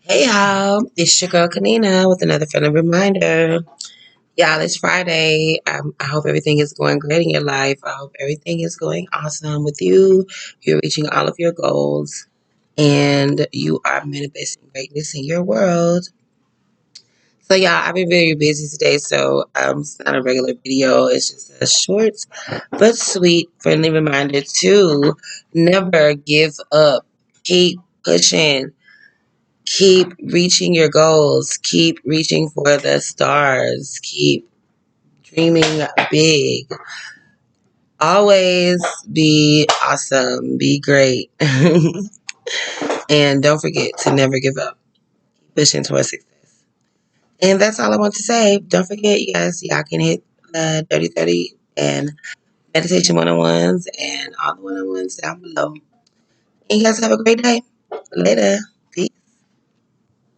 Hey y'all, it's your girl Kanina with another friendly reminder. Y'all, it's Friday. I hope everything is going great in your life. I hope everything is going awesome with you. You're reaching all of your goals and you are manifesting greatness in your world. So, y'all, I've been very busy today, so it's not a regular video. It's just a short but sweet friendly reminder to never give up. Keep pushing. Keep reaching your goals. Keep reaching for the stars. Keep dreaming big. Always be awesome. Be great. And don't forget to never give up. Keep pushing towards success. And that's all I want to say. Don't forget, you guys, y'all can hit the Dirty 30 and meditation one-on-ones and all the one-on-ones down below. And you guys have a great day. Later.